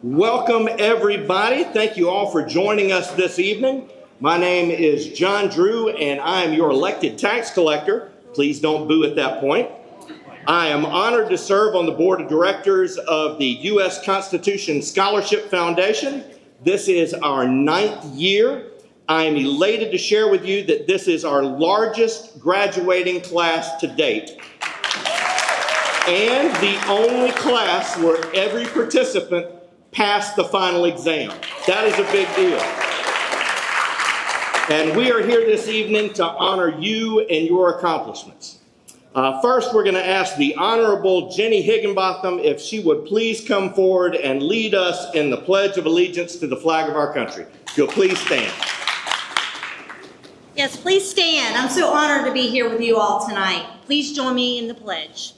Welcome, everybody. Thank you all for joining us this evening. My name is John Drew, and I am your elected tax collector. Please don't boo at that point. I am honored to serve on the board of directors of the U.S. Constitution Scholarship Foundation. This is our 9th year. I am elated to share with you that this is our largest graduating class to date, and the only class where every participant passed the final exam. That is a big deal. And we are here this evening to honor you and your accomplishments. First, we're going to ask the Honorable Jenny Higginbotham if she would please come forward and lead us in the Pledge of Allegiance to the flag of our country. If you'll please stand. Yes, please stand. I'm so honored to be here with you all tonight. Please join me in the pledge.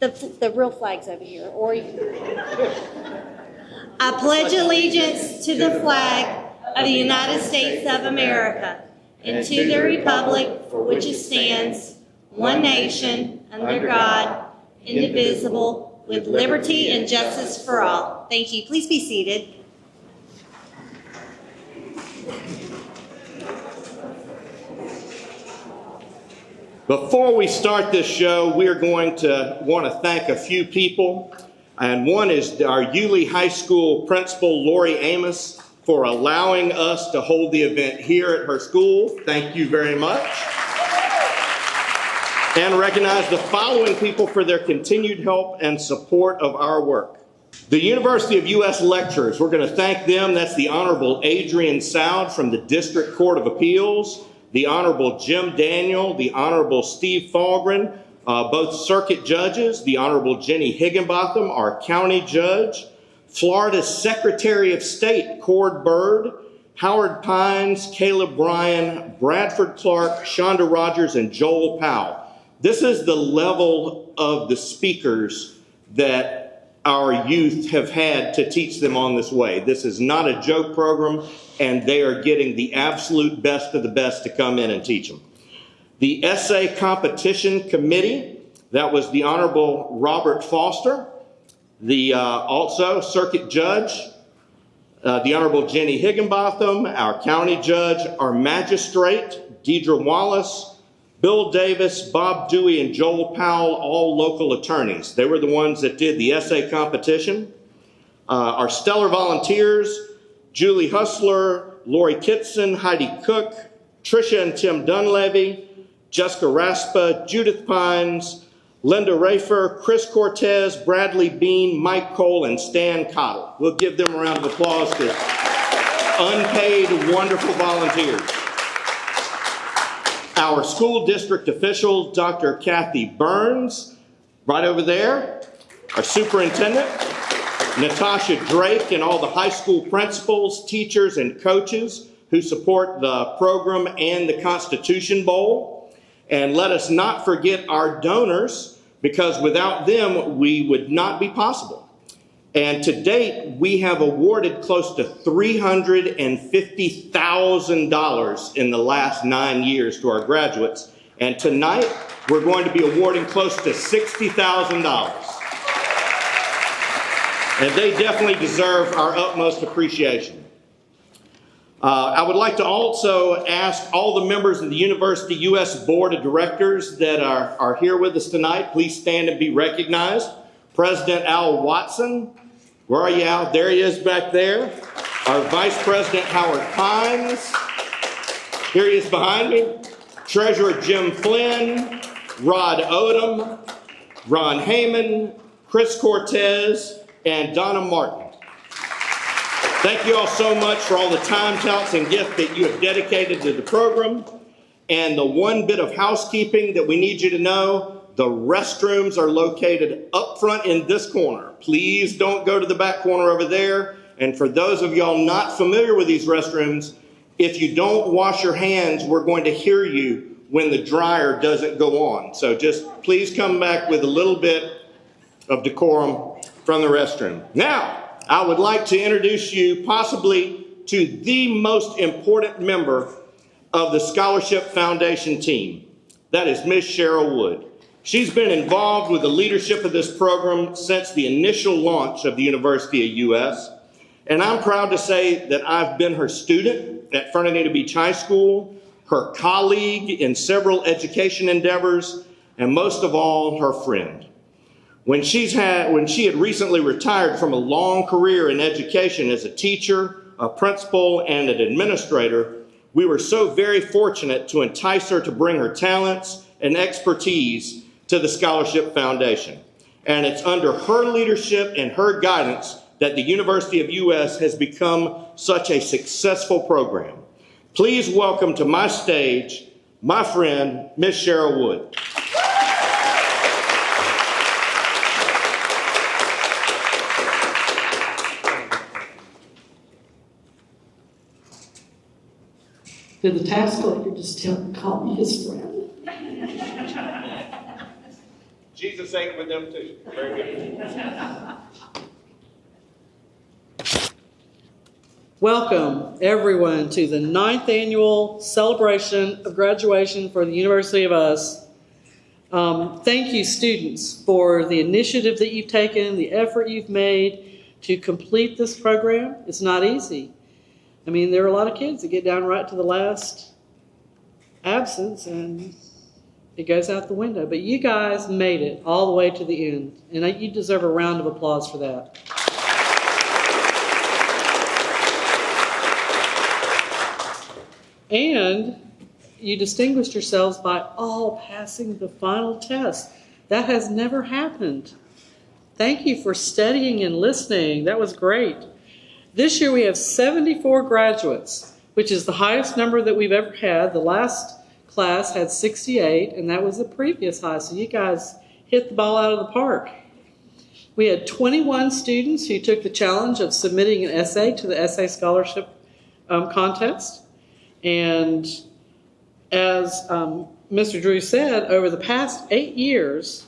The real flag's over here. Or I pledge allegiance to the flag of the United States of America and to the republic for which it stands, one nation, under God, indivisible, with liberty and justice for all. Thank you. Please be seated. Before we start this show, we are going to want to thank a few people. And one is our Yulee High School principal, Lori Amos, for allowing us to hold the event here at her school. Thank you very much. And recognize the following people for their continued help and support of our work. The University of UofUS lecturers, we're going to thank them. That's the Honorable Adrian Soud from the District Court of Appeals, the Honorable Jim Daniel, the Honorable Steve Falgren, both circuit judges, the Honorable Jenny Higginbotham, our county judge, Florida's Secretary of State, Cord Byrd, Howard Pines, Caleb Bryan, Bradford Clark, Shonda Rogers, and Joel Powell. This is the level of the speakers that our youth have had to teach them on this way. This is not a joke program, and they are getting the absolute best of the best to come in and teach them. The Essay Competition Committee, that was the Honorable Robert Foster, the also Circuit Judge, the Honorable Jenny Higginbotham, our County Judge, our Magistrate, Deidre Wallace, Bill Davis, Bob Dewey, and Joel Powell, all local attorneys. They were the ones that did the essay competition. Our stellar volunteers, Julie Hustler, Lori Kitson, Heidi Cook, Tricia and Tim Dunleavy, Jessica Raspa, Judith Pines, Linda Rafer, Chris Cortez, Bradley Bean, Mike Cole, and Stan Cottle. We'll give them a round of applause to unpaid, wonderful volunteers. Our school district official, Dr. Kathy Burns, right over there. Our superintendent, Natasha Drake, and all the high school principals, teachers, and coaches who support the program and the Constitution Bowl. And let us not forget our donors, because without them, we would not be possible. And to date, we have awarded close to $350,000 in the last 9 years to our graduates. And tonight, we're going to be awarding close to $60,000. And they definitely deserve our utmost appreciation. I would like to also ask all the members of the University US Board of Directors that are here with us tonight, please stand and be recognized. President Al Watson, where are you, Al? There he is back there. Our Vice President Howard Pines, here he is behind me. Treasurer Jim Flynn, Rod Odom, Ron Heyman, Chris Cortez, and Donna Martin. Thank you all so much for all the time, talents, and gift that you have dedicated to the program. And the one bit of housekeeping that we need you to know, the restrooms are located up front in this corner. Please don't go to the back corner over there. And for those of y'all not familiar with these restrooms, if you don't wash your hands, we're going to hear you when the dryer doesn't go on. So just please come back with a little bit of decorum from the restroom. Now, I would like to introduce you possibly to the most important member of the Scholarship Foundation team. That is Miss Cheryl Wood. She's been involved with the leadership of this program since the initial launch of the University of UofUS, and I'm proud to say that I've been her student at Fernandina Beach High School, her colleague in several education endeavors, and most of all, her friend. When she had recently retired from a long career in education as a teacher, a principal, and an administrator, we were so very fortunate to entice her to bring her talents and expertise to the Scholarship Foundation. And it's under her leadership and her guidance that the University of UofUS has become such a successful program. Please welcome to my stage my friend, Miss Cheryl Wood. Did the tax collector just call me his friend? Jesus ate with them too. Very good. Welcome, everyone, to the 9th annual celebration of graduation for the University of UofUS. Thank you, students, for the initiative that you've taken, the effort you've made to complete this program. It's not easy. I mean, there are a lot of kids that get down right to the last absence and it goes out the window. But you guys made it all the way to the end, and you deserve a round of applause for that. And you distinguished yourselves by all passing the final test. That has never happened. Thank you for studying and listening. That was great. This year we have 74 graduates, which is the highest number that we've ever had. The last class had 68, and that was the previous high. So you guys hit the ball out of the park. We had 21 students who took the challenge of submitting an essay to the essay scholarship contest. And as Mr. Drew said, over the past 8 years,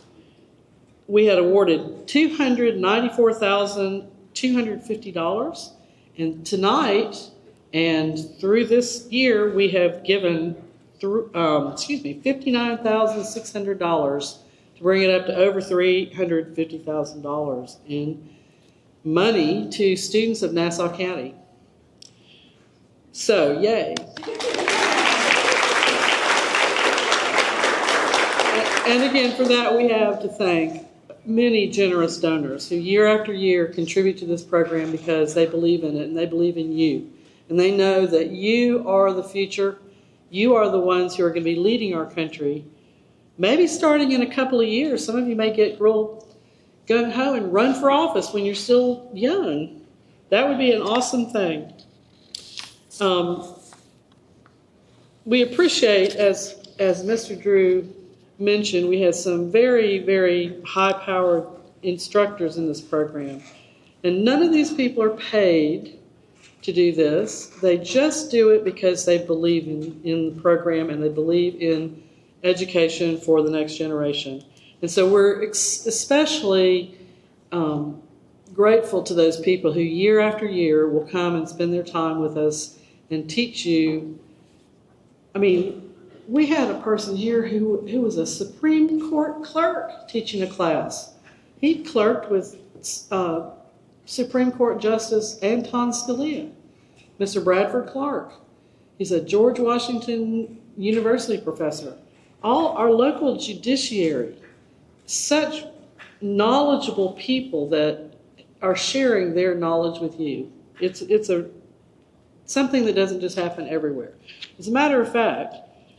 we had awarded $294,250. And tonight, and through this year, we have given $59,600 to bring it up to over $350,000 in money to students of Nassau County. So, yay. And again, for that, we have to thank many generous donors who year after year contribute to this program because they believe in it and they believe in you. And they know that you are the future. You are the ones who are going to be leading our country. Maybe starting in a couple of years, some of you may get real gung-ho and run for office when you're still young. That would be an awesome thing. We appreciate, as Mr. Drew mentioned, we have some very, very high-powered instructors in this program. And none of these people are paid to do this. They just do it because they believe in the program and they believe in education for the next generation. And so we're especially grateful to those people who year after year will come and spend their time with us and teach you. I mean, we had a person here who was a Supreme Court clerk teaching a class. He clerked with Supreme Court Justice Anton Scalia, Mr. Bradford Clark. He's a George Washington University professor. All our local judiciary, such knowledgeable people that are sharing their knowledge with you. It's something that doesn't just happen everywhere. As a matter of fact,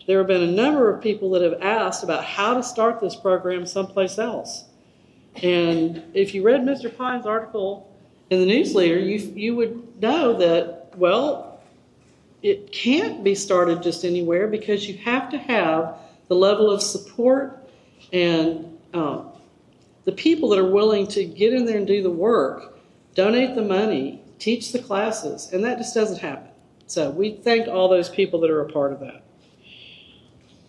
there have been a number of people that have asked about how to start this program someplace else. And if you read Mr. Pine's article in the newsletter, you would know that, well, it can't be started just anywhere because you have to have the level of support and the people that are willing to get in there and do the work, donate the money, teach the classes, and that just doesn't happen. So we thank all those people that are a part of that.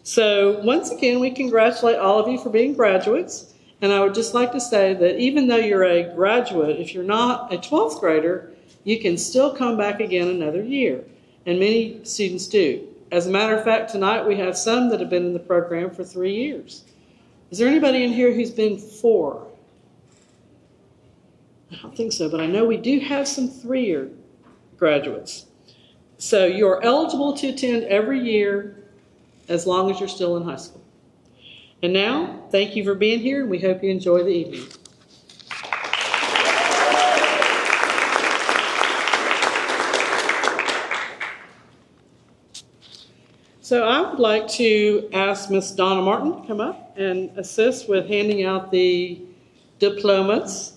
So once again, we congratulate all of you for being graduates. And I would just like to say that even though you're a graduate, if you're not a 12th grader, you can still come back again another year. And many students do. As a matter of fact, tonight we have some that have been in the program for 3 years. Is there anybody in here who's been 4? I don't think so, but I know we do have some 3-year graduates. So you're eligible to attend every year as long as you're still in high school. And now, thank you for being here, and we hope you enjoy the evening. So I would like to ask Miss Donna Martin to come up and assist with handing out the diplomas.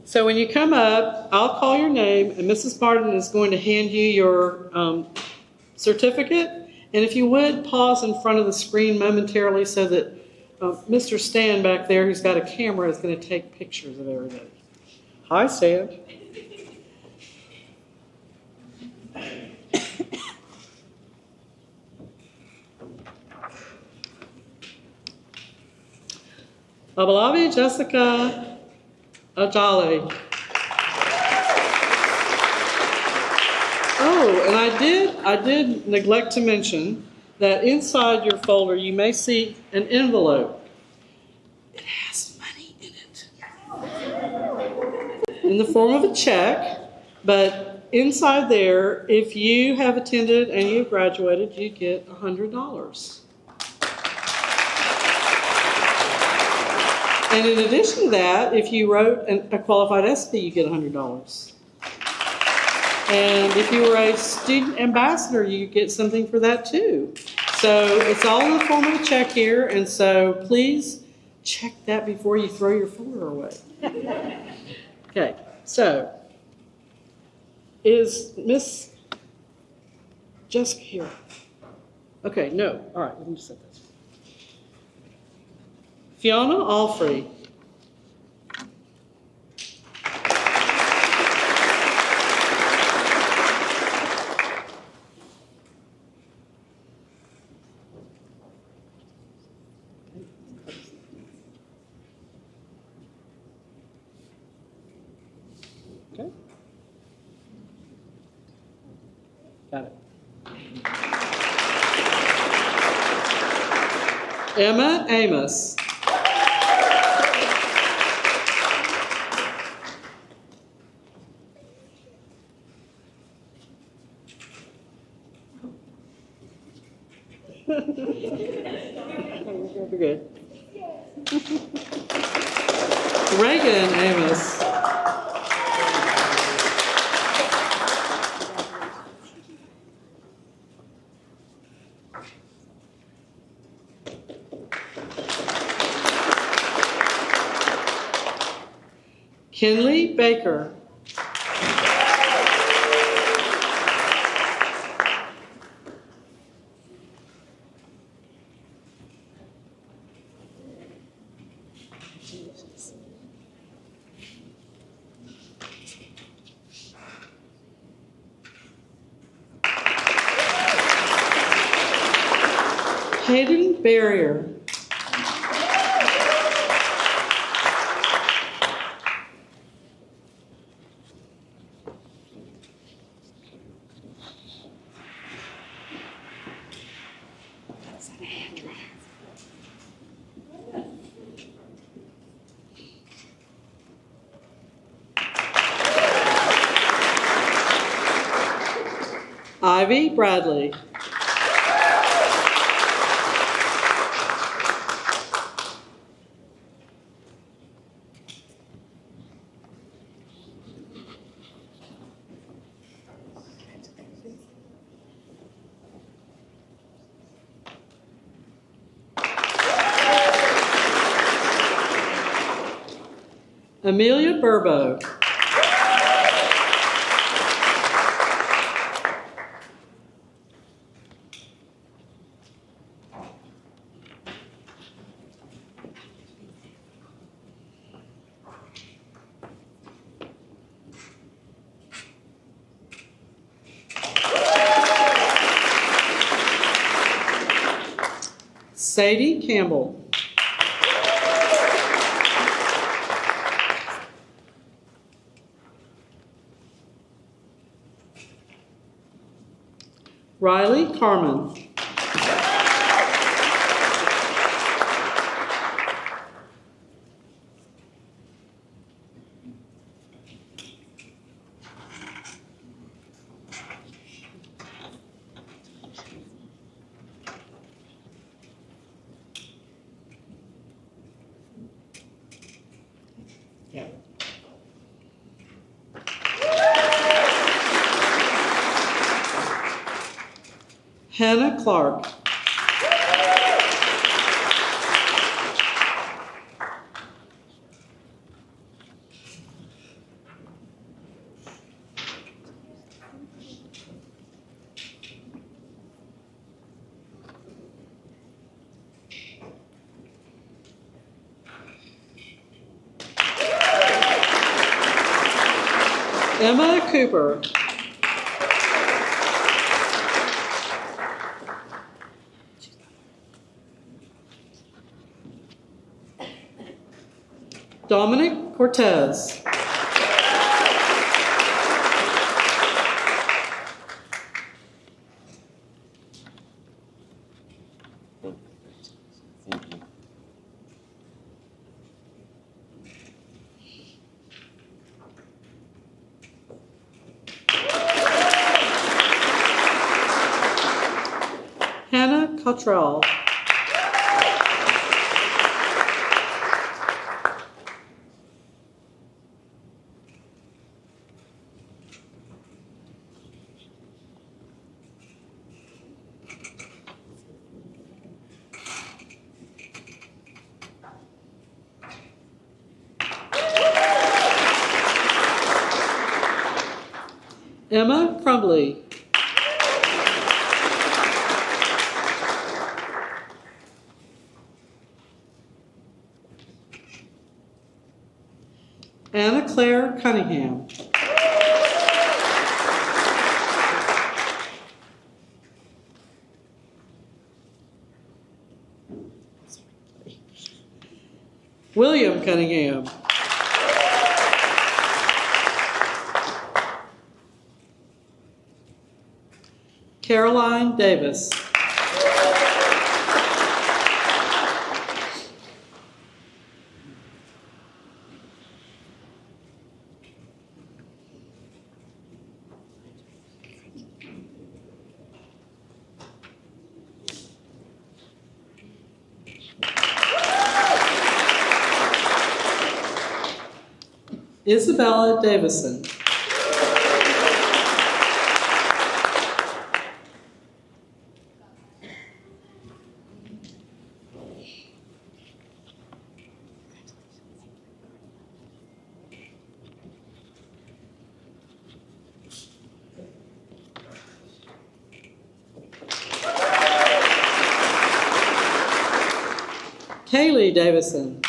So when you come up, I'll call your name, and Mrs. Martin is going to hand you your certificate. And if you would, pause in front of the screen momentarily so that Mr. Stan back there, who's got a camera, is going to take pictures of everybody. Hi, Stan. Abalavi Jessica Ajale. Oh, and I did neglect to mention that inside your folder you may see an envelope. It has money in it. In the form of a check, but inside there, if you have attended and you've graduated, you get $100. And in addition to that, if you wrote a qualified essay, you get $100. And if you were a student ambassador, you get something for that too. So it's all in the form of a check here, and so please check that before you throw your folder away. Okay, so is Miss Jessica here? Okay, no. All right, let me just set this. Fiona Alfrey. Okay. Got it. Emma Amos. You're good. Reagan Amos. Kinley Baker. Hayden Barrier. Ivy Bradley. Amelia Burbo. Sadie Campbell. Riley Carmen. Hannah Clark. Emma Cooper. Dominic Cortez. Hannah Cottrell. Emma Crumbly. Anna Claire Cunningham. William Cunningham. Caroline Davis. Isabella Davison. Kaylee Davison.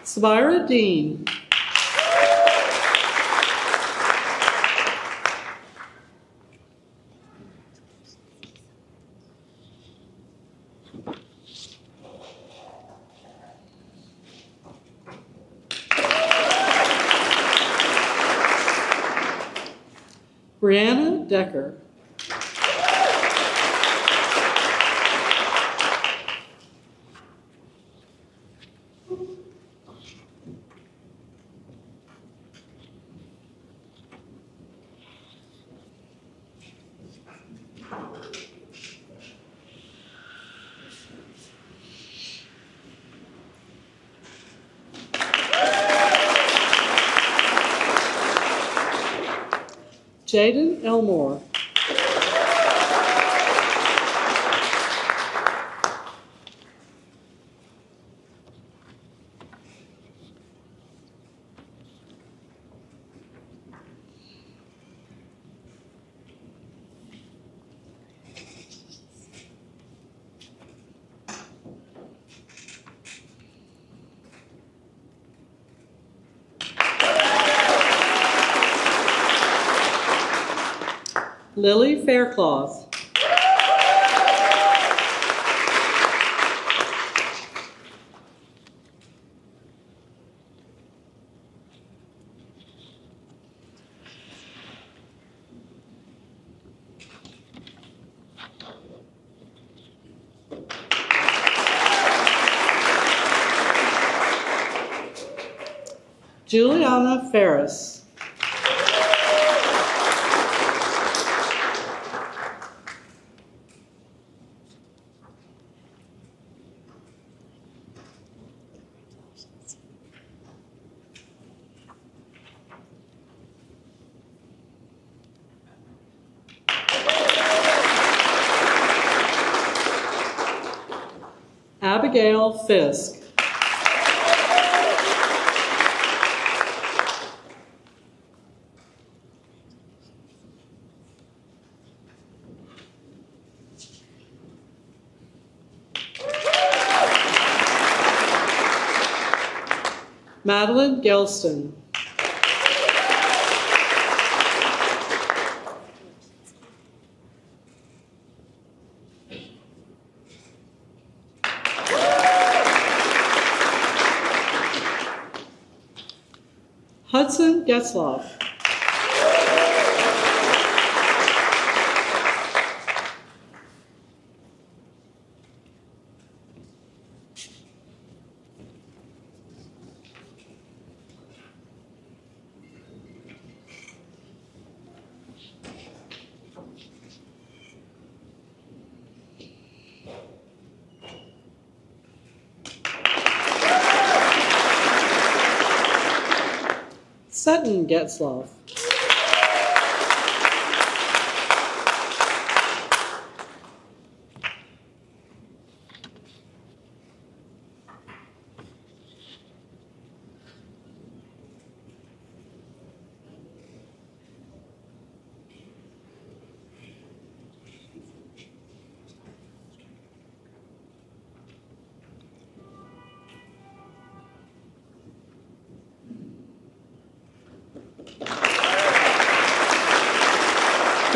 Spira Dean. Brianna Decker. Jaden Elmore. Lily Faircloth. Juliana Ferris. Abigail Fisk. Madeline Gelston. Hudson Getzloff. Sutton Getzloff.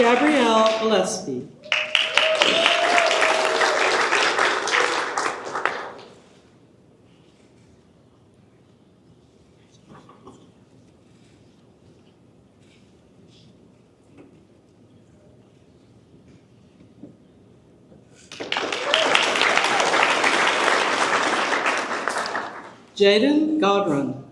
Gabrielle Gillespie. Jaden Godron.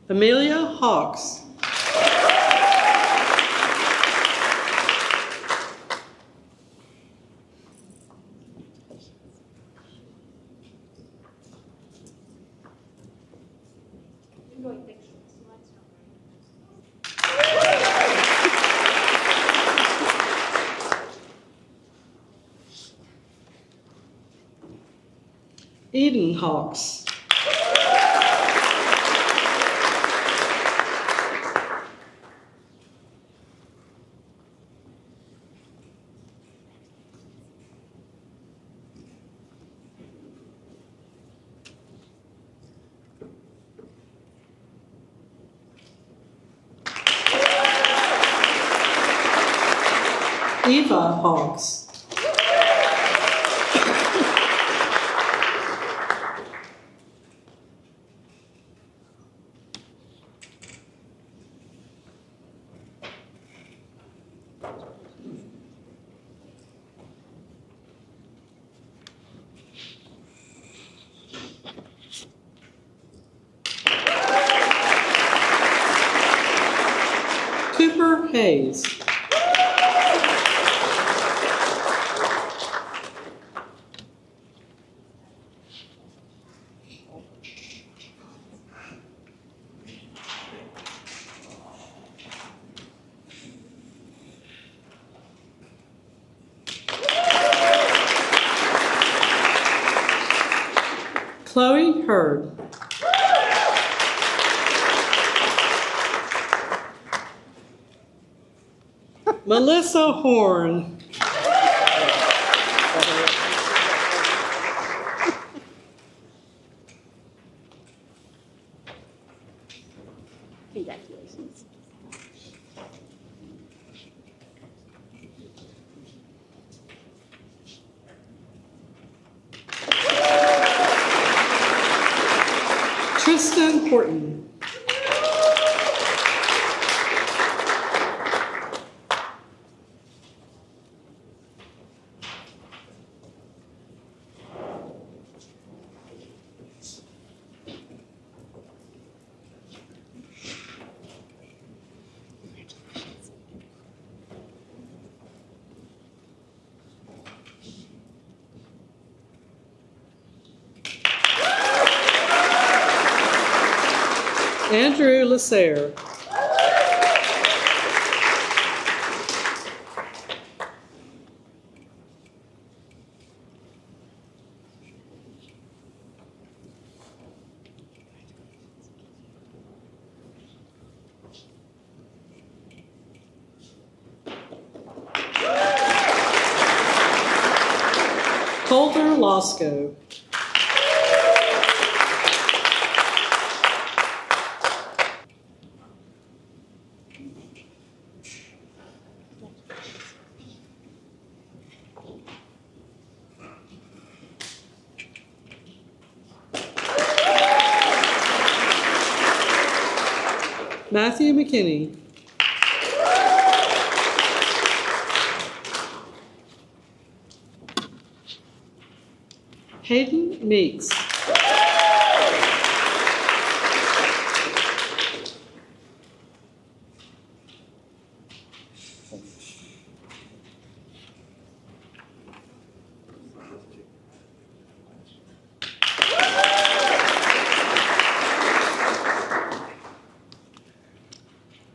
Amelia Hawks. Eden Hawks. Eva Hawks. Cooper Hayes. Chloe Hurd. Melissa Horn. Congratulations. Tristan Horton. Andrew Lasser. Colter Losco. Matthew McKinney. Hayden Meeks.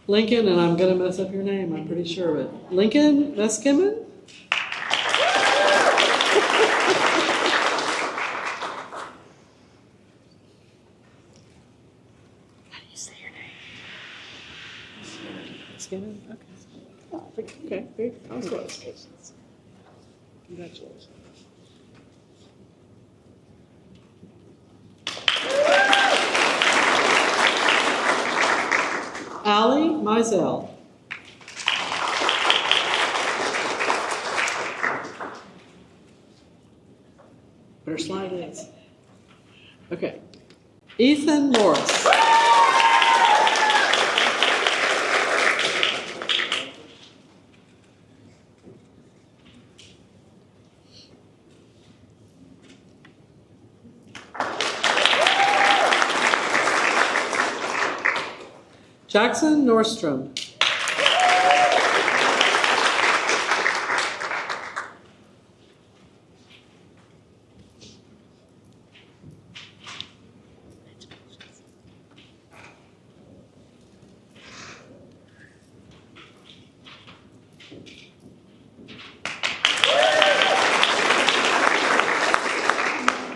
Lincoln, and I'm going to mess up your name, I'm pretty sure of it. Lincoln Meskimen? How do you say your name? Meskimen? Okay. Okay, very congratulations. Congratulations. Allie Mizell. Better slide this. Okay. Ethan Morris. Jackson Nordstrom.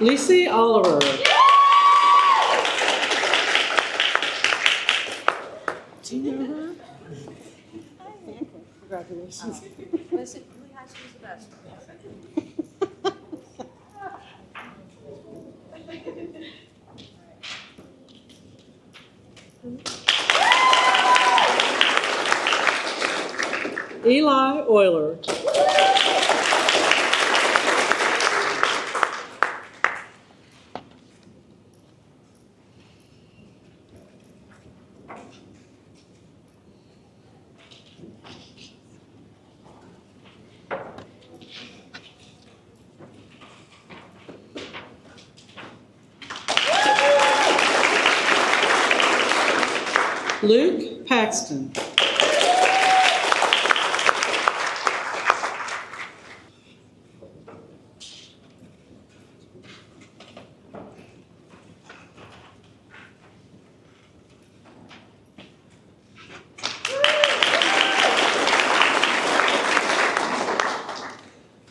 Lucy Oliver. Do you know her? Congratulations. Listen, Lee High School's the best. Eli Euler. Luke Paxton.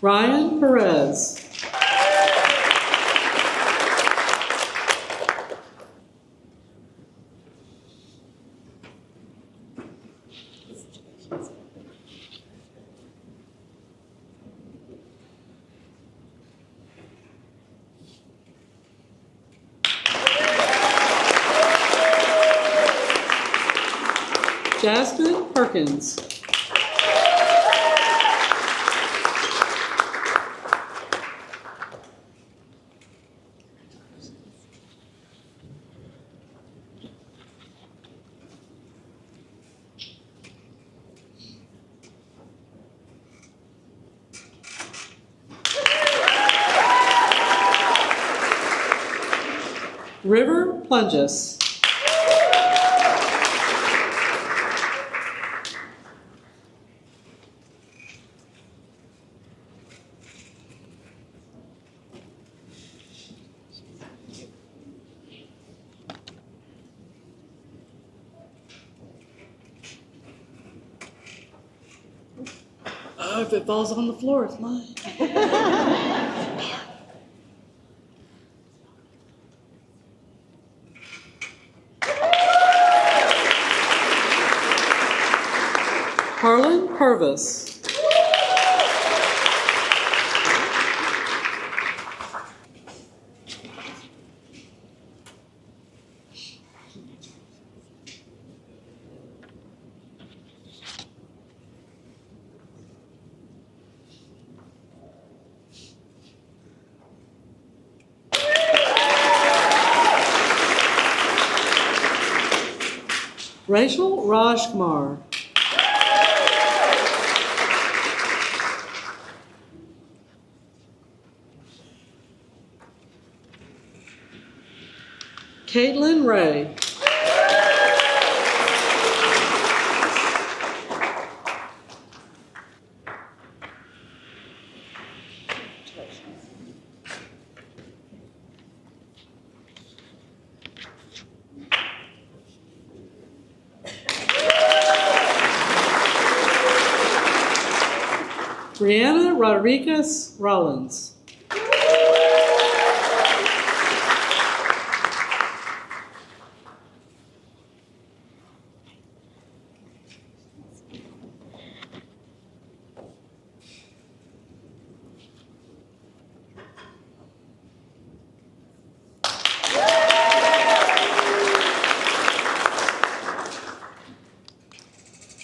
Ryan Perez. Jasmine Perkins. River Plunges. Oh, if it falls on the floor, it's mine. Harlan Purvis. Rachel Rajkumar. Caitlin Ray. Brianna Rodriguez Rollins.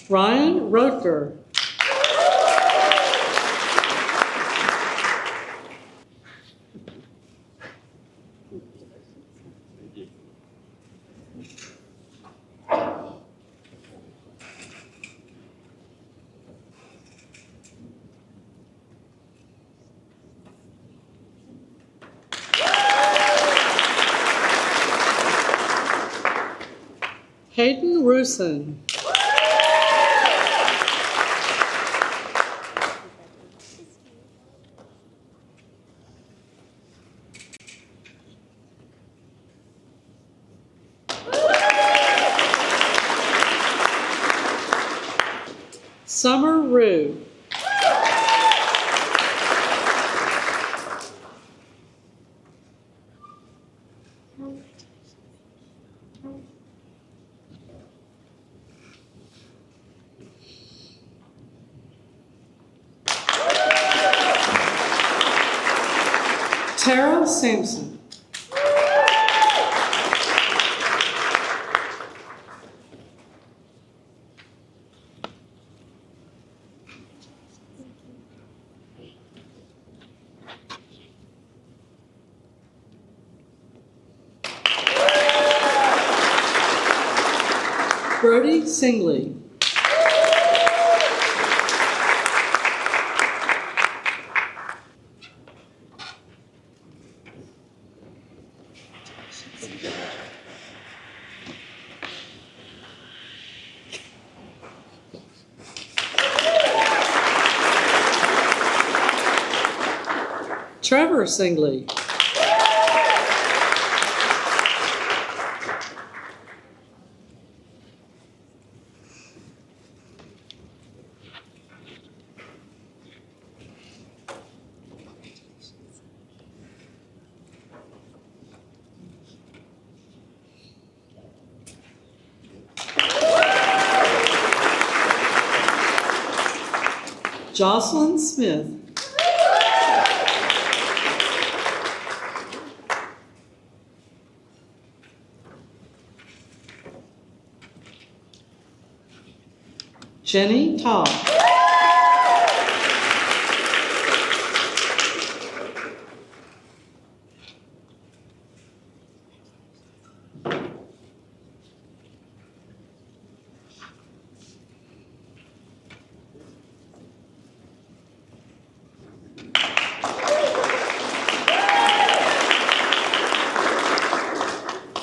Ryan Rotker. Hayden Rusin. Summer Rue. Tara Sampson. Brody Singley. Trevor Singley. Jocelyn Smith. Jenny Todd.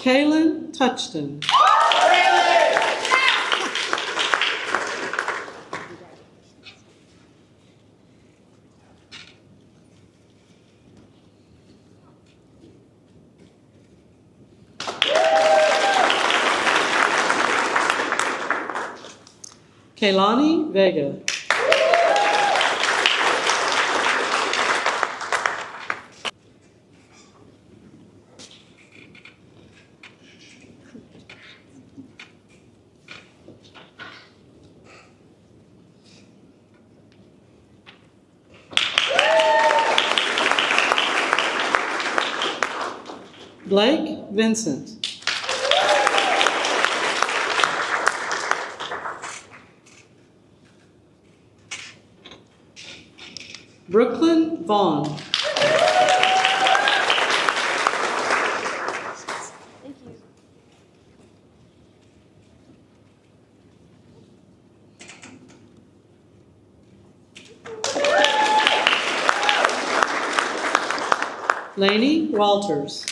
Kaylin Touchton. Kaylani Vega. Blake Vincent. Brooklyn Vaughn. Thank you. Lainey Walters.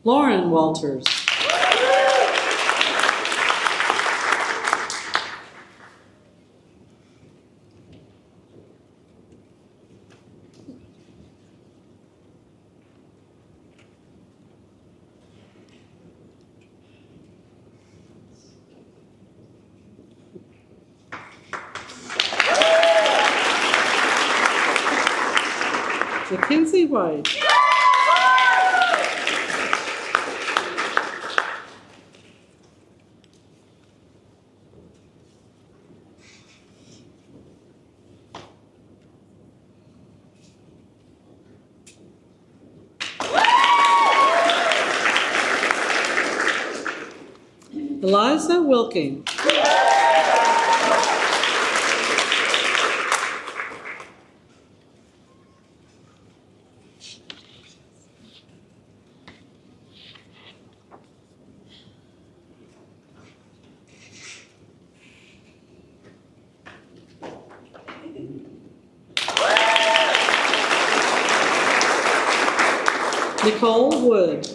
Lauren Walters. Mackenzie White. Eliza Wilking. Nicole Wood.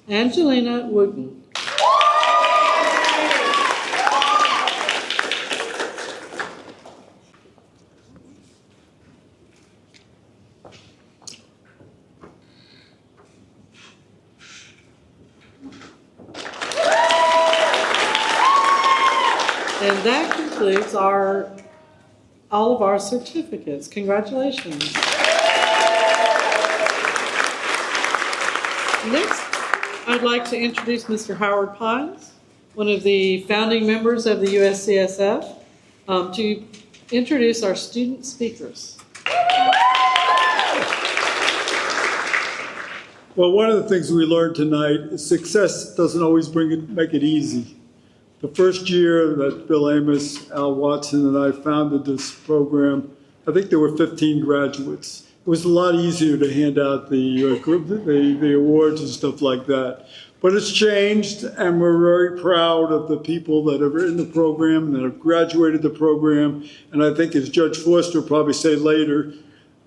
Angelina Wooten. And that concludes all of our certificates. Congratulations. Next, I'd like to introduce Mr. Howard Pines, one of the founding members of the USCSF, to introduce our student speakers. Well, one of the things we learned tonight is success doesn't always make it easy. The first year that Bill Amos, Al Watson, and I founded this program, I think there were 15 graduates. It was a lot easier to hand out the awards and stuff like that. But it's changed, and we're very proud of the people that are in the program, that have graduated the program. And I think, as Judge Foster will probably say later,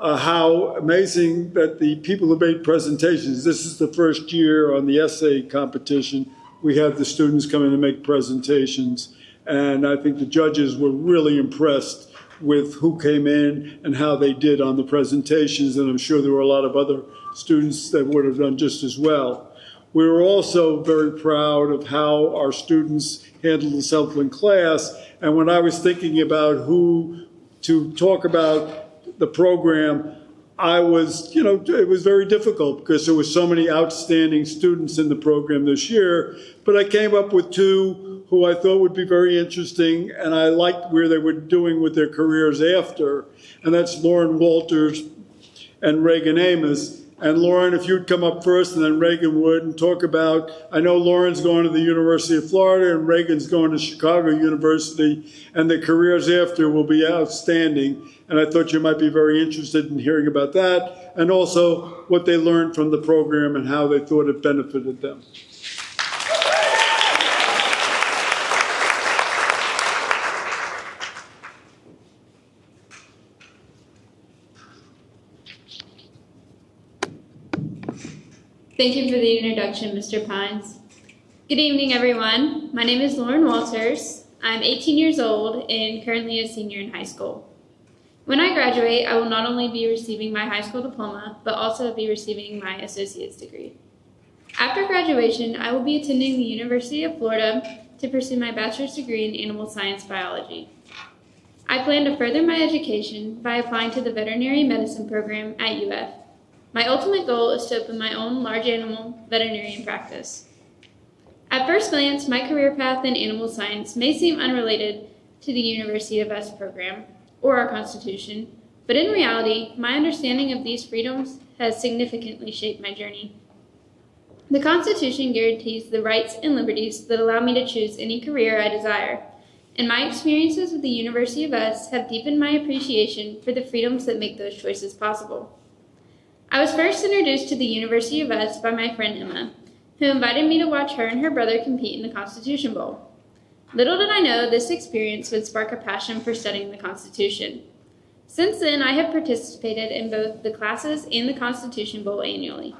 how amazing that the people who made presentations, this is the first year on the essay competition, we had the students come in and make presentations. And I think the judges were really impressed with who came in and how they did on the presentations, and I'm sure there were a lot of other students that would have done just as well. We were also very proud of how our students handled themselves in class, and when I was thinking about who to talk about the program, I was, it was very difficult because there were so many outstanding students in the program this year, but I came up with two who I thought would be very interesting, and I liked where they were doing with their careers after, and that's Lauren Walters and Reagan Amos. And Lauren, if you'd come up first, and then Reagan would, and talk about, I know Lauren's going to the University of Florida, and Reagan's going to Chicago University, and their careers after will be outstanding. And I thought you might be very interested in hearing about that, and also what they learned from the program and how they thought it benefited them. Thank you for the introduction, Mr. Pines. Good evening, everyone. My name is Lauren Walters. I'm 18 years old and currently a senior in high school. When I graduate, I will not only be receiving my high school diploma, but also be receiving my associate's degree. After graduation, I will be attending the University of Florida to pursue my bachelor's degree in animal science biology. I plan to further my education by applying to the veterinary medicine program at UF. My ultimate goal is to open my own large animal veterinarian practice. At first glance, my career path in animal science may seem unrelated to the UofUS program or our Constitution, but in reality, my understanding of these freedoms has significantly shaped my journey. The Constitution guarantees the rights and liberties that allow me to choose any career I desire, and my experiences with the UofUS have deepened my appreciation for the freedoms that make those choices possible. I was first introduced to the UofUS by my friend Emma, who invited me to watch her and her brother compete in the Constitution Bowl. Little did I know this experience would spark a passion for studying the Constitution. Since then, I have participated in both the classes and the Constitution Bowl annually,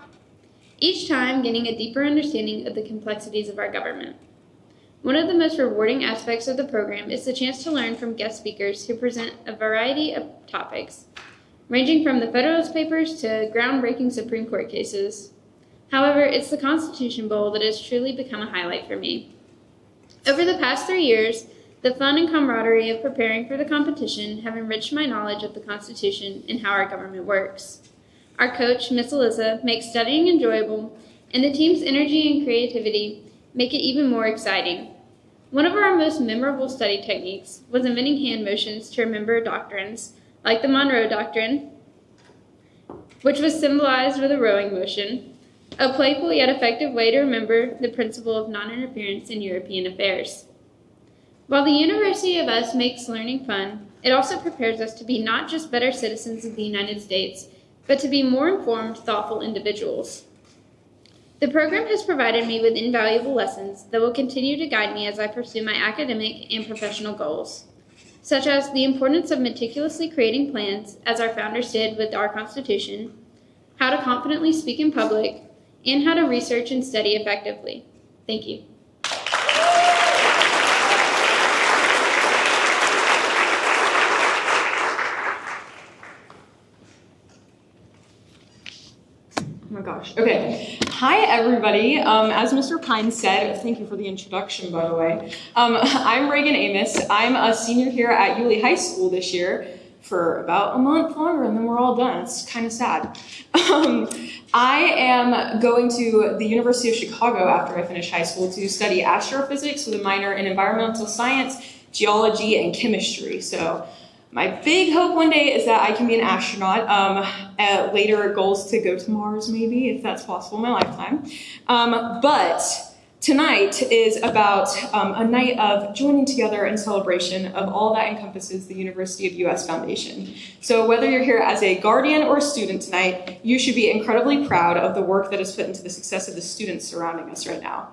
each time gaining a deeper understanding of the complexities of our government. One of the most rewarding aspects of the program is the chance to learn from guest speakers who present a variety of topics, ranging from the Federalist Papers to groundbreaking Supreme Court cases. However, it's the Constitution Bowl that has truly become a highlight for me. Over the past 3 years, the fun and camaraderie of preparing for the competition have enriched my knowledge of the Constitution and how our government works. Our coach, Miss Alyssa, makes studying enjoyable, and the team's energy and creativity make it even more exciting. One of our most memorable study techniques was inventing hand motions to remember doctrines, like the Monroe Doctrine, which was symbolized with a rowing motion, a playful yet effective way to remember the principle of non-interference in European affairs. While the UofUS makes learning fun, it also prepares us to be not just better citizens of the United States, but to be more informed, thoughtful individuals. The program has provided me with invaluable lessons that will continue to guide me as I pursue my academic and professional goals, such as the importance of meticulously creating plans, as our founders did with our Constitution, how to confidently speak in public, and how to research and study effectively. Thank you. Oh my gosh. Okay. Hi, everybody. As Mr. Pine said, thank you for the introduction, by the way. I'm Reagan Amos. I'm a senior here at Yulee High School this year for about a month longer, and then we're all done. It's kind of sad. I am going to the University of Chicago after I finish high school to study astrophysics with a minor in environmental science, geology, and chemistry. So my big hope one day is that I can be an astronaut. Later goals to go to Mars, maybe, if that's possible in my lifetime. But tonight is about a night of joining together in celebration of all that encompasses the University of UF Foundation. So whether you're here as a guardian or a student tonight, you should be incredibly proud of the work that is put into the success of the students surrounding us right now.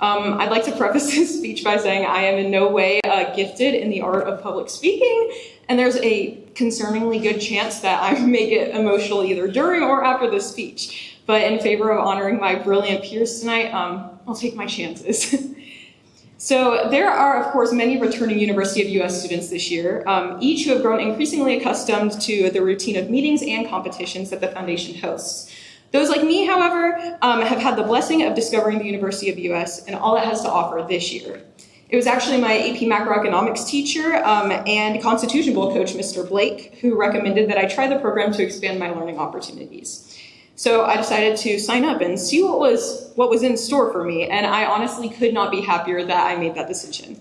I'd like to preface this speech by saying I am in no way gifted in the art of public speaking, and there's a concerningly good chance that I may get emotional either during or after this speech. But in favor of honoring my brilliant peers tonight, I'll take my chances. So there are, of course, many returning University of US students this year, each who have grown increasingly accustomed to the routine of meetings and competitions that the foundation hosts. Those like me, however, have had the blessing of discovering the University of US and all it has to offer this year. It was actually my AP macroeconomics teacher and Constitution Bowl coach, Mr. Blake, who recommended that I try the program to expand my learning opportunities. So I decided to sign up and see what was in store for me, and I honestly could not be happier that I made that decision.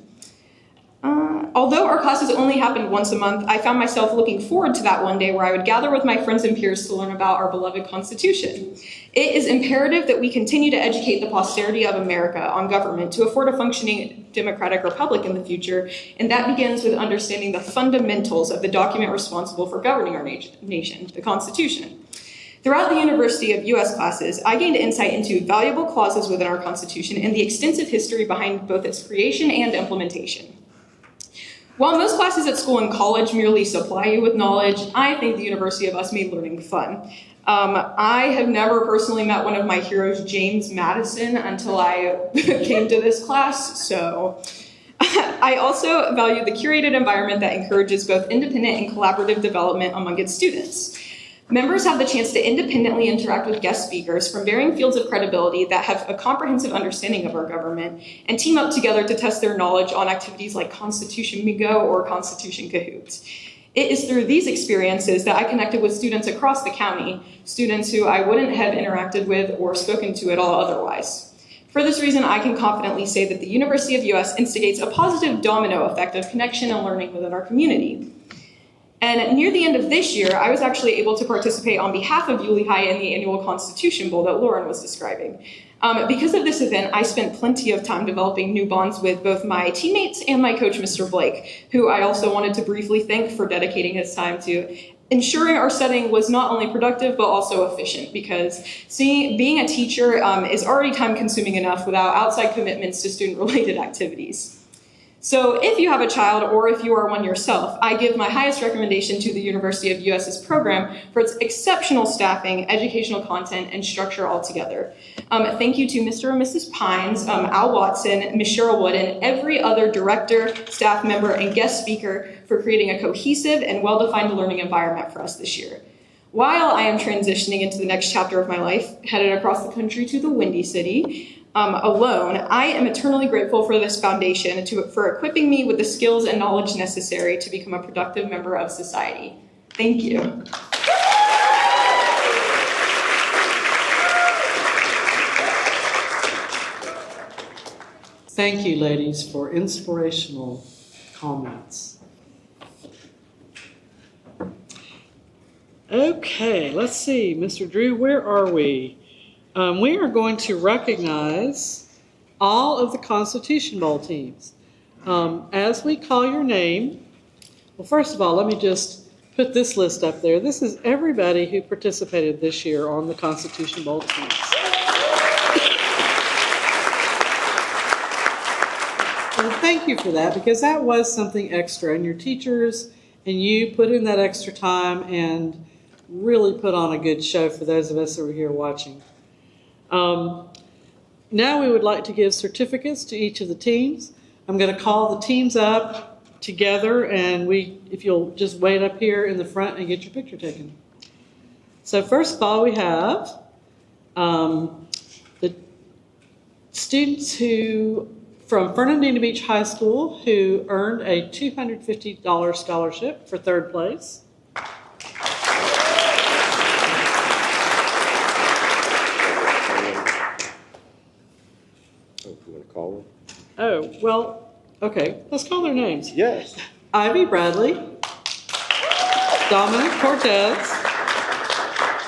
Although our classes only happened once a month, I found myself looking forward to that one day where I would gather with my friends and peers to learn about our beloved Constitution. It is imperative that we continue to educate the posterity of America on government to afford a functioning democratic republic in the future, and that begins with understanding the fundamentals of the document responsible for governing our nation, the Constitution. Throughout the University of US classes, I gained insight into valuable clauses within our Constitution and the extensive history behind both its creation and implementation. While most classes at school and college merely supply you with knowledge, I think the University of US made learning fun. I have never personally met one of my heroes, James Madison, until I came to this class, so I also value the curated environment that encourages both independent and collaborative development among its students. Members have the chance to independently interact with guest speakers from varying fields of credibility that have a comprehensive understanding of our government and team up together to test their knowledge on activities like Constitution Bingo or Constitution Cahoots. It is through these experiences that I connected with students across the county, students who I wouldn't have interacted with or spoken to at all otherwise. For this reason, I can confidently say that the University of US instigates a positive domino effect of connection and learning within our community. And near the end of this year, I was actually able to participate on behalf of Yulee High in the annual Constitution Bowl that Lauren was describing. Because of this event, I spent plenty of time developing new bonds with both my teammates and my coach, Mr. Blake, who I also wanted to briefly thank for dedicating his time to ensuring our setting was not only productive, but also efficient, because being a teacher is already time-consuming enough without outside commitments to student-related activities. So if you have a child or if you are one yourself, I give my highest recommendation to the University of US's program for its exceptional staffing, educational content, and structure altogether. Thank you to Mr. and Mrs. Pines, Al Watson, Ms. Cheryl Wood, and every other director, staff member, and guest speaker for creating a cohesive and well-defined learning environment for us this year. While I am transitioning into the next chapter of my life, headed across the country to the Windy City, alone, I am eternally grateful for this foundation for equipping me with the skills and knowledge necessary to become a productive member of society. Thank you. Thank you, ladies, for inspirational comments. Okay, let's see. Mr. Drew, where are we? We are going to recognize all of the Constitution Bowl teams. As we call your name, well, first of all, let me just put this list up there. This is everybody who participated this year on the Constitution Bowl teams. Well, thank you for that, because that was something extra, and your teachers and you put in that extra time and really put on a good show for those of us that were here watching. Now we would like to give certificates to each of the teams. I'm going to call the teams up together, and if you'll just wait up here in the front and get your picture taken. So first of all, we have the students from Fernandina Beach High School who earned a $250 scholarship for third place. Call Oh, well, okay. Let's call their names. Yes. Ivy Bradley, Dominic Cortez,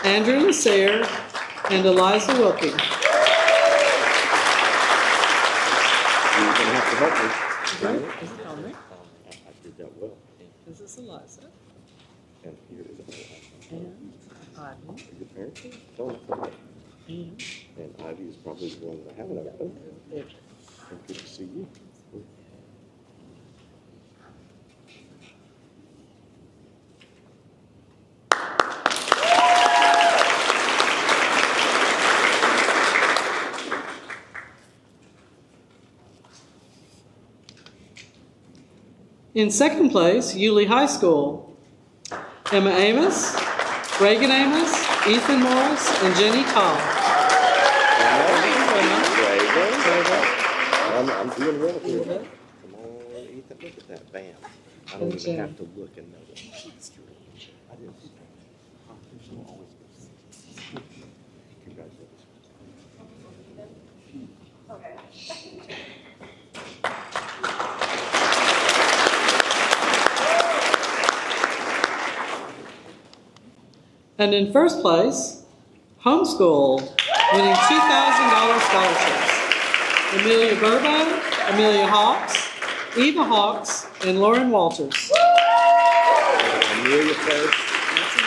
Andrew Lasser, and Eliza Wilkie. You're going to have to help me. Right? Is it on there? I did that well. Is this Eliza? And here is Eliza. And Ivy. Your parents? Don't forget. And Ivy is probably the one that I haven't opened. there. Good to see you. In second place, Yulee High School, Emma Amos, Reagan Amos, Ethan Morris, and Jenny Todd. I'm doing well here. Come on, Ethan, look at that. Bam. I don't even have to look and know that. I didn't see that. Congratulations. And in first place, homeschool, winning $2,000 scholarships. Amelia Burbo, Amelia Hawks, Eva Hawks, and Lauren Walters. Amelia first.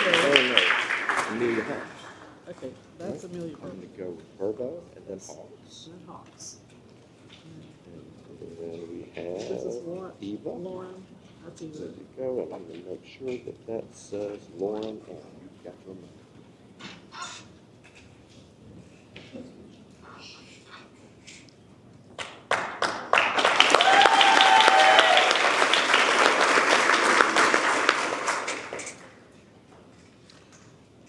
Oh, no. Amelia Hawks. Okay, that's Amelia I'm Burbo. going to go with Burbo and then Hawks. And Hawks. And then we This is have Lauren. Eva. Lauren, that's There Eva. you go. And I'm going to make sure that that says Lauren and you've got your money.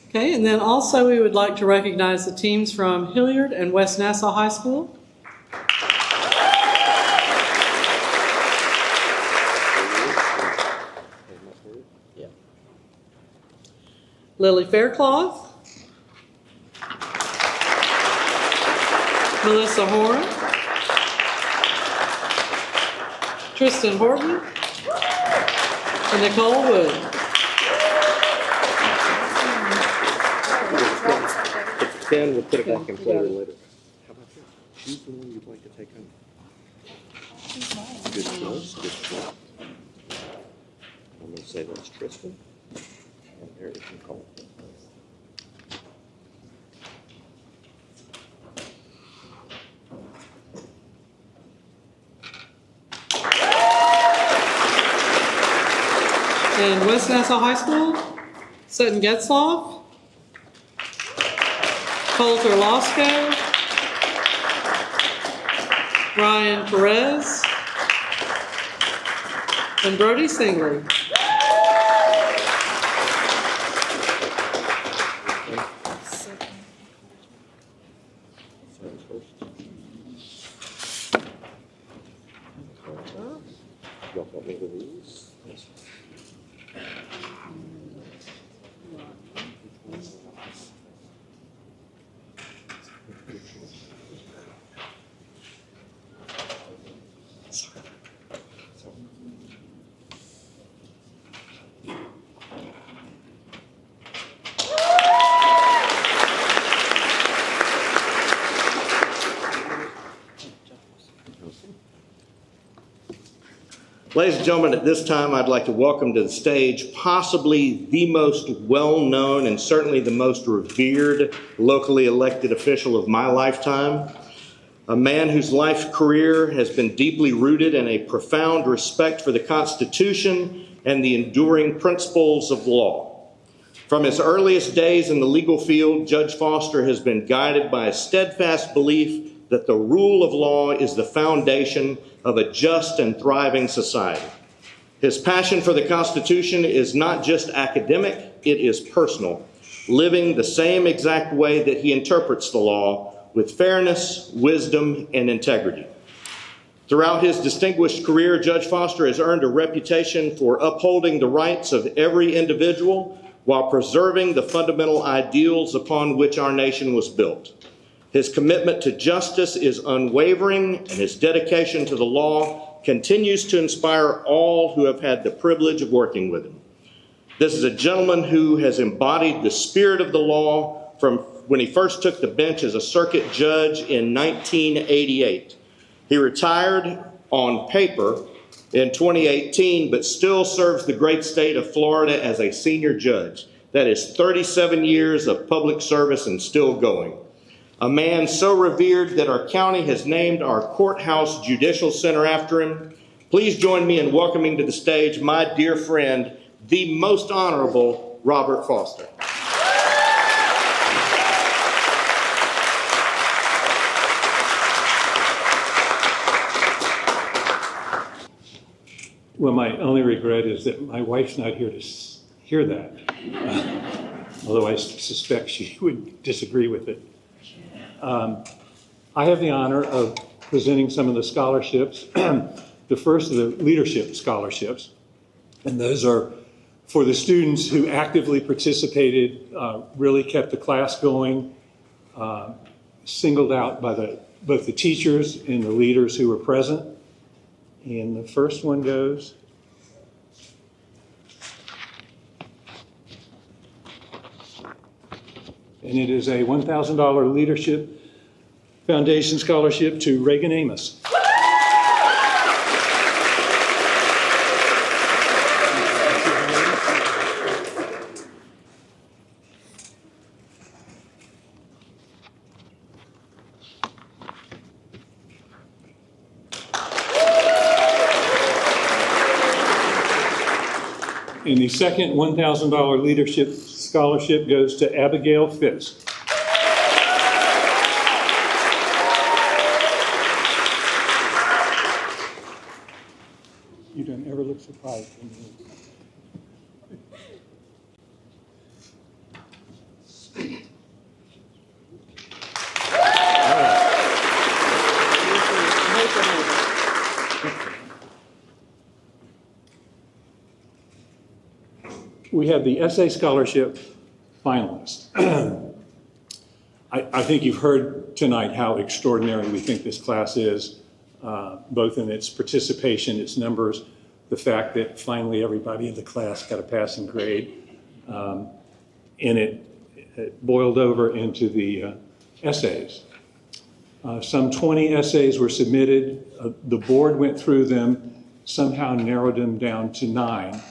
Okay, and then also we would like to recognize the teams from Hilliard and West Nassau High School. Yeah. Lily Faircloth, Melissa Horn, Tristan Horton, and Nicole Wood. It's 10. We'll put it back in play later. How about that? Choose the one you'd like to take home. Good choice. Good choice. I'm going to say that's Tristan. And there is Nicole. And West Nassau High School, Sutton Getzloff, Coulter Losco, Ryan Perez, and Brody Singley. Y'all got me with these? Yes. Ladies and gentlemen, at this time, I'd like to welcome to the stage possibly the most well-known and certainly the most revered locally elected official of my lifetime, a man whose life career has been deeply rooted in a profound respect for the Constitution and the enduring principles of law. From his earliest days in the legal field, Judge Foster has been guided by a steadfast belief that the rule of law is the foundation of a just and thriving society. His passion for the Constitution is not just academic, it is personal, living the same exact way that he interprets the law with fairness, wisdom, and integrity. Throughout his distinguished career, Judge Foster has earned a reputation for upholding the rights of every individual while preserving the fundamental ideals upon which our nation was built. His commitment to justice is unwavering, and his dedication to the law continues to inspire all who have had the privilege of working with him. This is a gentleman who has embodied the spirit of the law from when he first took the bench as a circuit judge in 1988. He retired on paper in 2018, but still serves the great state of Florida as a senior judge. That is 37 years of public service and still going. A man so revered that our county has named our courthouse judicial center after him. Please join me in welcoming to the stage my dear friend, the most honorable Robert Foster. Well, my only regret is that my wife's not here to hear that, although I suspect she would disagree with it. I have the honor of presenting some of the scholarships. The first of the leadership scholarships, and those are for the students who actively participated, really kept the class going, singled out by both the teachers and the leaders who were present. And the first one goes and it is a $1,000 Leadership Foundation scholarship to Reagan Amos. And the second $1,000 leadership scholarship goes to Abigail Fisk. You don't ever look surprised when you We have the essay scholarship finalists. I think you've heard tonight how extraordinary we think this class is, both in its participation, its numbers, the fact that finally everybody in the class got a passing grade, and it boiled over into the essays. Some 20 essays were submitted. The board went through them, somehow narrowed them down to 9.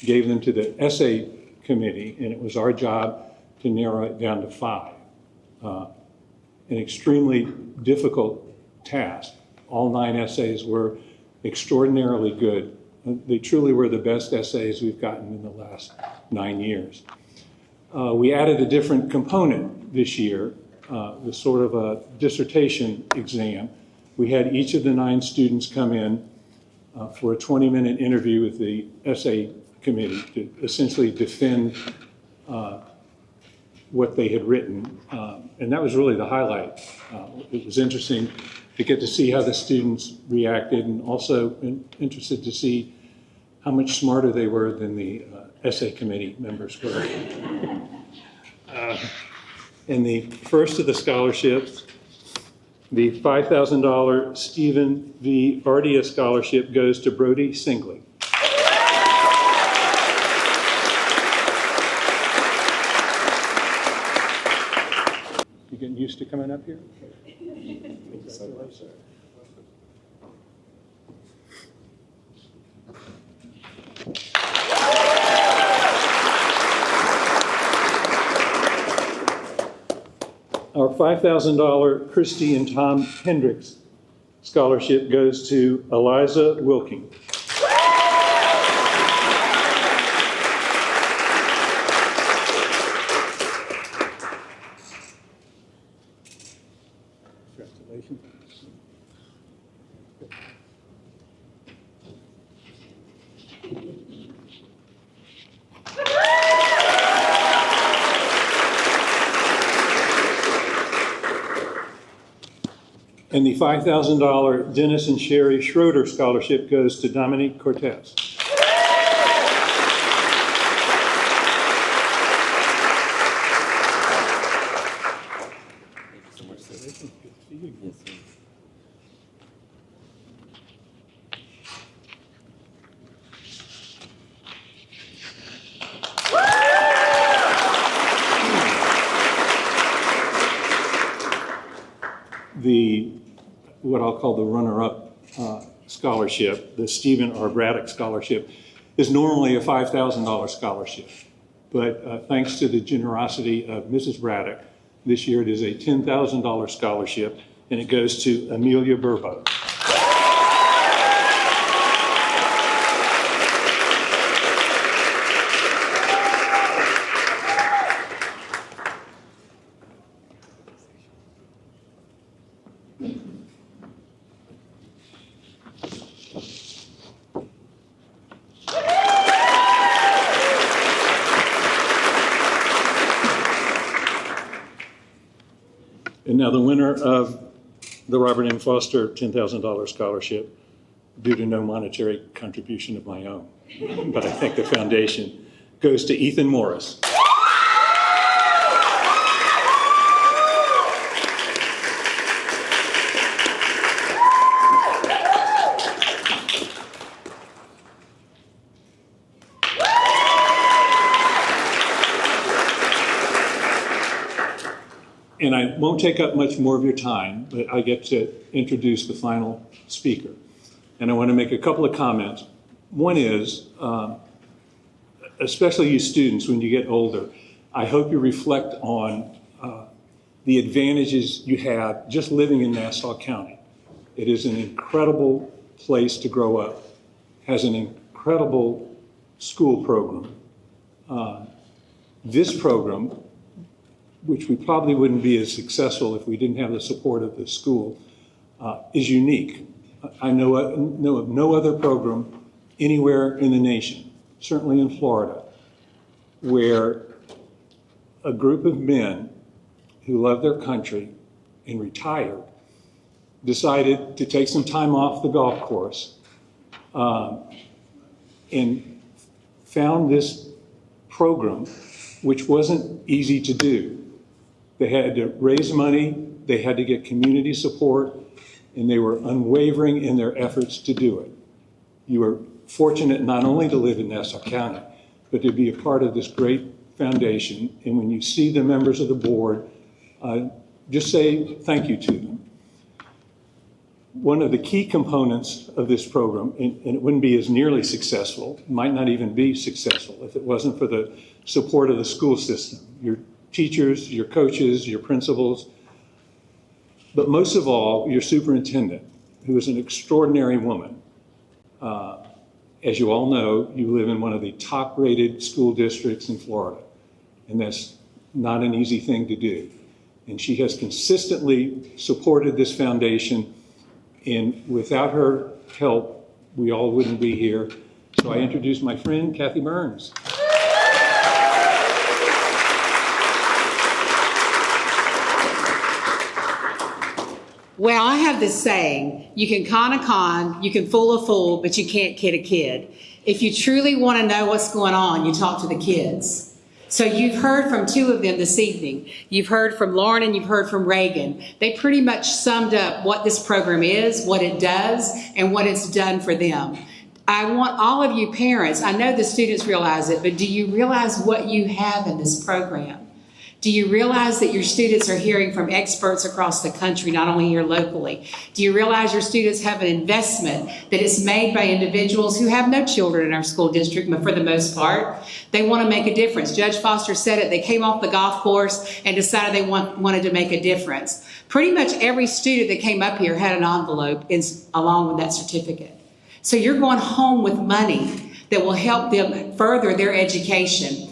Gave them to the essay committee, and it was our job to narrow it down to 5. An extremely difficult task. All 9 essays were extraordinarily good. They truly were the best essays we've gotten in the last 9 years. We added a different component this year, the sort of a dissertation exam. We had each of the 9 students come in for a 20-minute interview with the essay committee to essentially defend what they had written. And that was really the highlight. It was interesting to get to see how the students reacted, and also interested to see how much smarter they were than the essay committee members were. And the first of the scholarships, the $5,000 Stephen V. Ardia Scholarship, goes to Brody Singley. Getting used to coming up here? Our $5,000 Christy and Tom Hendricks scholarship goes to Eliza Wilking. Congratulations. And the $5,000 Dennis and Sherry Schroeder Scholarship goes to Dominique Cortez. What I'll call the runner-up scholarship, the Stephen R. Braddock Scholarship, is normally a $5,000 scholarship. But thanks to the generosity of Mrs. Braddock, this year it is a $10,000 scholarship, and it goes to Amelia Burbo. now the winner of the Robert M. Foster $10,000 scholarship, due to no monetary contribution of my own, but I thank the foundation, goes to Ethan Morris. And I won't take up much more of your time, but I get to introduce the final speaker. And I want to make a couple of comments. One is, especially you students, when you get older, I hope you reflect on the advantages you have just living in Nassau County. It is an incredible place to grow up, has an incredible school program. This program, which we probably wouldn't be as successful if we didn't have the support of the school, is unique. I know of no other program anywhere in the nation, certainly in Florida, where a group of men who love their country and retired decided to take some time off the golf course and found this program, which wasn't easy to do. They had to raise money, they had to get community support, and they were unwavering in their efforts to do it. You are fortunate not only to live in Nassau County, but to be a part of this great foundation. And when you see the members of the board, just say thank you to them. One of the key components of this program, and it wouldn't be as nearly successful, might not even be successful if it wasn't for the support of the school system, your teachers, your coaches, your principals, but most of all, your superintendent, who is an extraordinary woman. As you all know, you live in one of the top-rated school districts in Florida, and that's not an easy thing to do. And she has consistently supported this foundation, and without her help, we all wouldn't be here. So I introduce my friend, Kathy Burns. Well, I have this saying, you can con a con, you can fool a fool, but you can't kid a kid. If you truly want to know what's going on, you talk to the kids. So you've heard from two of them this evening. You've heard from Lauren and you've heard from Reagan. They pretty much summed up what this program is, what it does, and what it's done for them. I want all of you parents, I know the students realize it, but do you realize what you have in this program? Do you realize that your students are hearing from experts across the country, not only here locally? Do you realize your students have an investment that is made by individuals who have no children in our school district, but for the most part, they want to make a difference. Judge Foster said it. They came off the golf course and decided they wanted to make a difference. Pretty much every student that came up here had an envelope along with that certificate. So you're going home with money that will help them further their education.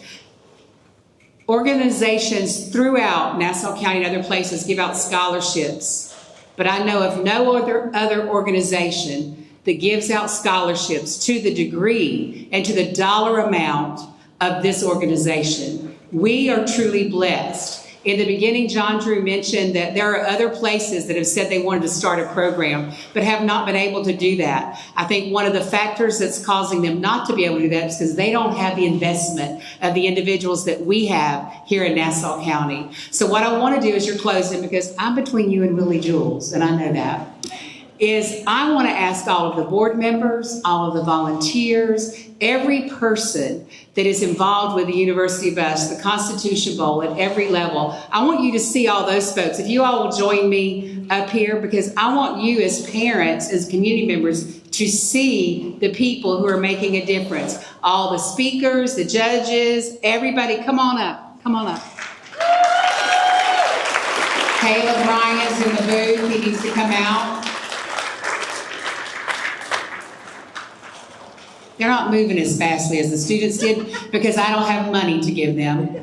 Organizations throughout Nassau County and other places give out scholarships, but I know of no other organization that gives out scholarships to the degree and to the dollar amount of this organization. We are truly blessed. In the beginning, John Drew mentioned that there are other places that have said they wanted to start a program, but have not been able to do that. I think one of the factors that's causing them not to be able to do that is because they don't have the investment of the individuals that we have here in Nassau County. So what I want to do as you're closing, because I'm between you and Willie Jules, and I know that, is I want to ask all of the board members, all of the volunteers, every person that is involved with the University of UofUS, the Constitution Bowl at every level. I want you to see all those folks. If you all will join me up here, because I want you as parents, as community members, to see the people who are making a difference. All the speakers, the judges, everybody, come on up, come on up. Caleb Ryan's in the booth, he needs to come out. They're not moving as fastly as the students did because I don't have money to give them.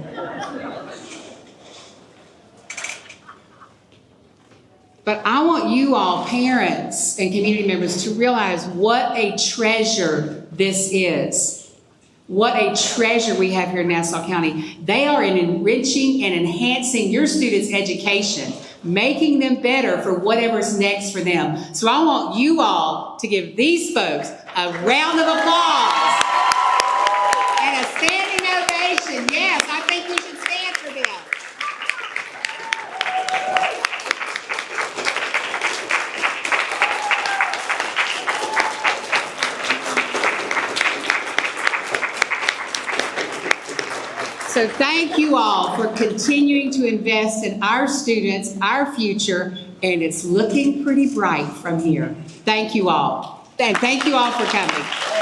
But I want you all, parents and community members, to realize what a treasure this is. What a treasure we have here in Nassau County. They are enriching and enhancing your students' education making them better for whatever's next for them. So I want you all to give these folks a round of applause and a standing ovation. Yes, I think we should stand for them. So thank you all for continuing to invest in our students, our future, and it's looking pretty bright from here. Thank you all. And thank you all for coming.